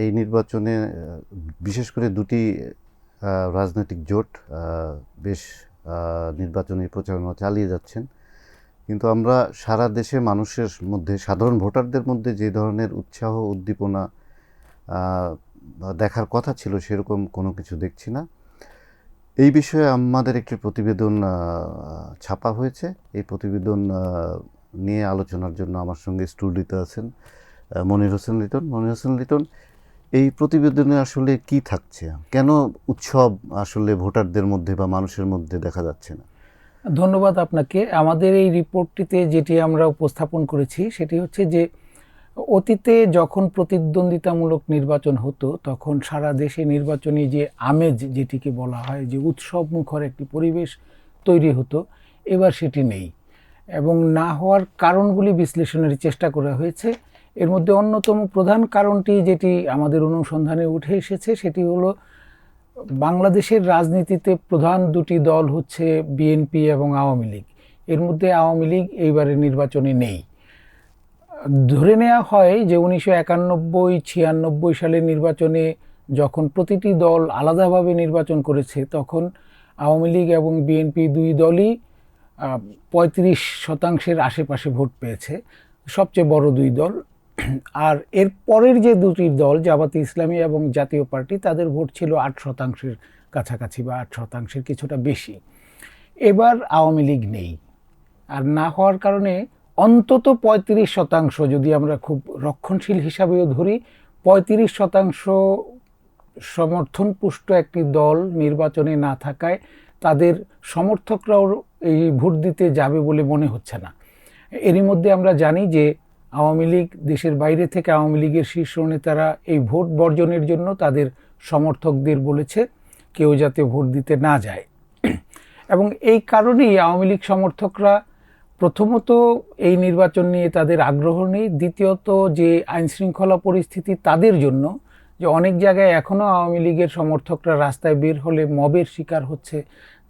এই নির্বাচনে বিশেষ করে দুটি রাজনৈতিক জোট বেশ নির্বাচনী প্রচারণা চালিয়ে যাচ্ছেন, কিন্তু আমরা সারা দেশে মানুষের মধ্যে, সাধারণ ভোটারদের মধ্যে যে ধরনের উৎসাহ উদ্দীপনা দেখার কথা ছিল সেরকম কোনো কিছু দেখছি না। এই বিষয়ে আমাদের একটি প্রতিবেদন ছাপা হয়েছে। এই প্রতিবেদন নিয়ে আলোচনার জন্য আমার সঙ্গে স্টুডিওতে আছেন মনির হোসেন লিটন। মনির হোসেন লিটন, এই প্রতিবেদনে আসলে কি থাকছে? কেন উৎসব আসলে ভোটারদের মধ্যে বা মানুষের মধ্যে দেখা যাচ্ছে না? ধন্যবাদ আপনাকে। আমাদের এই রিপোর্টটিতে যেটি আমরা উপস্থাপন করেছি সেটি হচ্ছে যে অতীতে যখন প্রতিদ্বন্দ্বিতামূলক নির্বাচন হতো তখন সারা দেশে নির্বাচনী যে আমেজ, যেটিকে বলা হয়, যে উৎসব মুখর একটি পরিবেশ তৈরি হতো, এবার সেটি নেই। এবং না হওয়ার কারণগুলি বিশ্লেষণের চেষ্টা করা হয়েছে। এর মধ্যে অন্যতম প্রধান কারণটি যেটি আমাদের অনুসন্ধানে উঠে এসেছে সেটি হলো বাংলাদেশের রাজনীতিতে প্রধান দুটি দল হচ্ছে বিএনপি এবং আওয়ামী লীগ। এর মধ্যে আওয়ামী লীগ এইবারের নির্বাচনে নেই। ধরে নেওয়া হয় যে 1991-96 সালের নির্বাচনে যখন প্রতিটি দল আলাদাভাবে নির্বাচন করেছে তখন আওয়ামী লীগ এবং বিএনপি দুই দলই 35% আশেপাশে ভোট পেয়েছে, সবচেয়ে বড় দুই দল। আর এর পরের যে দুটি দল, জামাতে ইসলামী এবং জাতীয় পার্টি, তাদের ভোট ছিল 8% কাছাকাছি বা 8% কিছুটা বেশি। এবার আওয়ামী লীগ নেই। আর না হওয়ার কারণে অন্তত 35%, যদি আমরা খুব রক্ষণশীল হিসাবেও ধরি, 35% সমর্থনপুষ্ট একটি দল নির্বাচনে না থাকায় তাদের সমর্থকরাও এই ভোট দিতে যাবে বলে মনে হচ্ছে না। এরই মধ্যে আমরা জানি যে আওয়ামী লীগ, দেশের বাইরে থেকে আওয়ামী লীগের শীর্ষ নেতারা এই ভোট বর্জনের জন্য তাদের সমর্থকদের বলেছে কেউ যাতে ভোট দিতে না যায়। এবং এই কারণেই আওয়ামী লীগ সমর্থকরা প্রথমত এই নির্বাচন নিয়ে তাদের আগ্রহ নেই, দ্বিতীয়ত যে আইনশৃঙ্খলা পরিস্থিতি তাদের জন্য, যে অনেক জায়গায় এখনও আওয়ামী লীগের সমর্থকরা রাস্তায় বের হলে মবের শিকার হচ্ছে,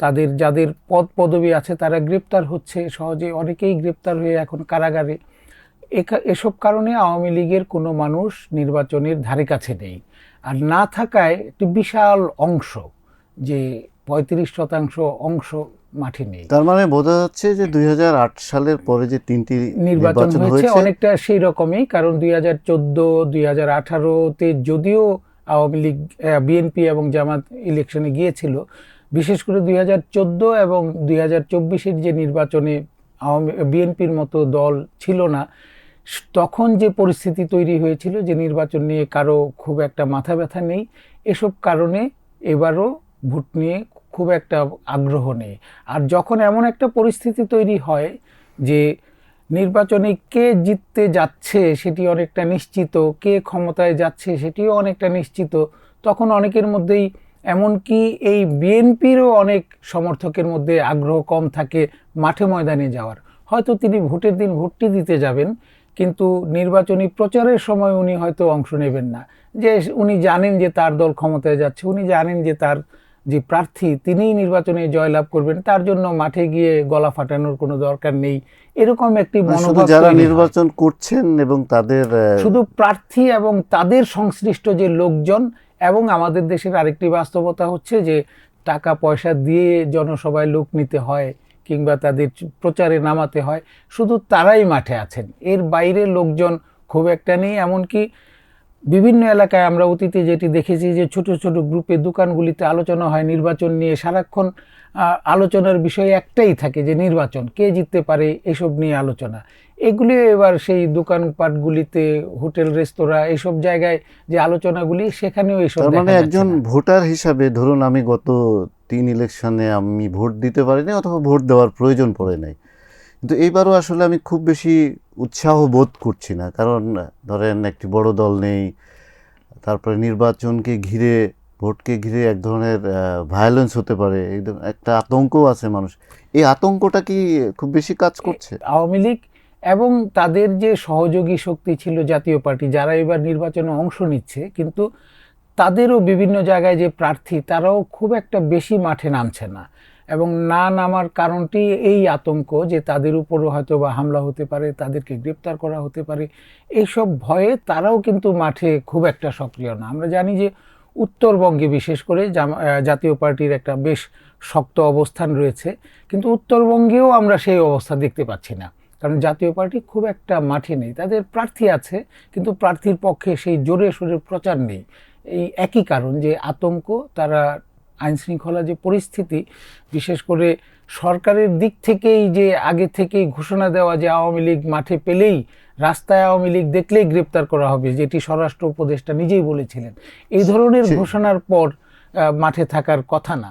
তাদের যাদের পদ পদবি আছে তারা গ্রেপ্তার হচ্ছে সহজে, অনেকেই গ্রেপ্তার হয়ে এখন কারাগারে। এসব কারণে আওয়ামী লীগের কোনো মানুষ নির্বাচনের ধারে কাছে নেই। আর না থাকায় একটি বিশাল অংশ, যে 35% অংশ মাঠে নেই। তার মানে বোঝা যাচ্ছে যে 2008 সালের পরে যে তিনটি নির্বাচন হয়েছে অনেকটা সেই রকমই। কারণ 2014, 2018-তে যদিও আওয়ামী লীগ, বিএনপি এবং জামাত ইলেকশনে গিয়েছিল, বিশেষ করে 2014 এবং 2024-এর যে নির্বাচনে বিএনপির মতো দল ছিল না, তখন যে পরিস্থিতি তৈরি হয়েছিল যে নির্বাচন নিয়ে কারো খুব একটা মাথা ব্যথা নেই, এসব কারণে এবারও ভোট নিয়ে খুব একটা আগ্রহ নেই। আর যখন এমন একটা পরিস্থিতি তৈরি হয় যে নির্বাচনে কে জিততে যাচ্ছে সেটি অনেকটা নিশ্চিত, কে ক্ষমতায় যাচ্ছে সেটিও অনেকটা নিশ্চিত, তখন অনেকের মধ্যেই, এমনকি এই বিএনপিরও অনেক সমর্থকের মধ্যে আগ্রহ কম থাকে মাঠে ময়দানে যাওয়ার। হয়তো তিনি ভোটের দিন ভোটটি দিতে যাবেন, কিন্তু নির্বাচনী প্রচারের সময় উনি হয়তো অংশ নেবেন না। যে উনি জানেন যে তার দল ক্ষমতায় যাচ্ছে, উনি জানেন যে তার যে প্রার্থী তিনিই নির্বাচনে জয়লাভ করবেন, তার জন্য মাঠে গিয়ে গলা ফাটানোর কোনো দরকার নেই, এরকম একটি মনোভাব যারা নির্বাচন করছেন এবং তাদের শুধু প্রার্থী এবং তাদের সংশ্লিষ্ট যে লোকজন। এবং আমাদের দেশের আরেকটি বাস্তবতা হচ্ছে যে টাকা পয়সা দিয়ে জনসভায় লোক নিতে হয় কিংবা তাদের প্রচারে নামাতে হয়, শুধু তারাই মাঠে আছেন, এর বাইরে লোকজন খুব একটা নেই। এমনকি বিভিন্ন এলাকায় আমরা অতীতে যেটি দেখেছি যে ছোট ছোট গ্রুপে দোকানগুলিতে আলোচনা হয় নির্বাচন নিয়ে, সারাক্ষণ আলোচনার বিষয় একটাই থাকে যে নির্বাচন, কে জিততে পারে, এসব নিয়ে আলোচনা। এগুলি এবার সেই দোকানপাটগুলিতে, হোটেল রেস্তোরাঁ, এসব জায়গায় যে আলোচনাগুলি, সেখানেও এসব। মানে একজন ভোটার হিসাবে ধরুন আমি গত 3 ইলেকশনে আমি ভোট দিতে পারিনি অথবা ভোট দেওয়ার প্রয়োজন পড়ে নাই, কিন্তু এইবারও আসলে আমি খুব বেশি উৎসাহ বোধ করছি না। কারণ ধরেন একটি বড় দল নেই, তারপরে নির্বাচনকে ঘিরে, ভোটকে ঘিরে এক ধরনের ভায়োলেন্স হতে পারে, একটা আতঙ্কও আছে মানুষ। এই আতঙ্কটা কি খুব বেশি কাজ করছে? আওয়ামী লীগ এবং তাদের যে সহযোগী শক্তি ছিল জাতীয় পার্টি, যারা এবার নির্বাচনে অংশ নিচ্ছে, কিন্তু তাদেরও বিভিন্ন জায়গায় যে প্রার্থী, তারাও খুব একটা বেশি মাঠে নামছে না। এবং না নামার কারণটি এই আতঙ্ক যে তাদের উপরও হয়তো বা হামলা হতে পারে, তাদেরকে গ্রেপ্তার করা হতে পারে, এইসব ভয়ে তারাও কিন্তু মাঠে খুব একটা সক্রিয় না। আমরা জানি যে উত্তরবঙ্গে বিশেষ করে জাতীয় পার্টির একটা বেশ শক্ত অবস্থান রয়েছে, কিন্তু উত্তরবঙ্গেও আমরা সেই অবস্থা দেখতে পাচ্ছি না, কারণ জাতীয় পার্টি খুব একটা মাঠে নেই। তাদের প্রার্থী আছে, কিন্তু প্রার্থীর পক্ষে সেই জোরে সোরে প্রচার নেই। এই একই কারণ যে আতঙ্ক, তারা আইন শৃঙ্খলা যে পরিস্থিতি, বিশেষ করে সরকারের দিক থেকেই যে আগে থেকেই ঘোষণা দেওয়া যে আওয়ামী লীগ মাঠে পেলেই, রাস্তায় আওয়ামী লীগ দেখলেই গ্রেপ্তার করা হবে, যেটি স্বরাষ্ট্র উপদেষ্টা নিজেই বলেছিলেন, এই ধরনের ঘোষণার পর মাঠে থাকার কথা না।